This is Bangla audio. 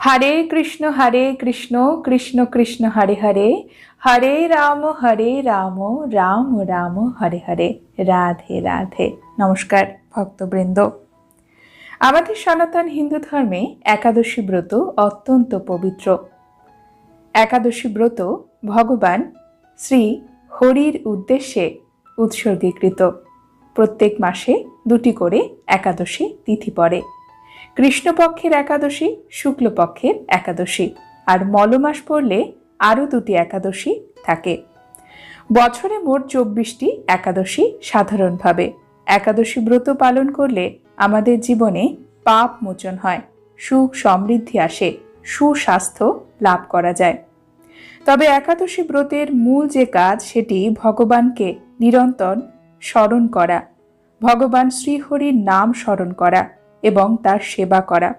হরে কৃষ্ণ কৃষ্ণ কৃষ্ণ হরে হরে, হরে রাম রাম রাম হরে হরে। রাধে রাধে। নমস্কার ভক্তবৃন্দ। আমাদের সনাতন হিন্দু ধর্মে একাদশী ব্রত অত্যন্ত পবিত্র। একাদশী ব্রত ভগবান শ্রী হরির উদ্দেশ্যে উৎসর্গীকৃত। প্রত্যেক মাসে 2টি করে একাদশী তিথি পড়ে। কৃষ্ণপক্ষের একাদশী, শুক্লপক্ষের একাদশী, আর মলমাস পড়লে আরও 2টি একাদশী থাকে। বছরে মোট 24টি একাদশী সাধারণভাবে। একাদশী ব্রত পালন করলে আমাদের জীবনে পাপ মোচন হয়, সুখ সমৃদ্ধি আসে, সুস্বাস্থ্য লাভ করা যায়। তবে একাদশী ব্রতের মূল যে কাজ সেটি ভগবানকে নিরন্তর স্মরণ করা, ভগবান শ্রীহরির নাম স্মরণ করা এবং তার সেবা করা।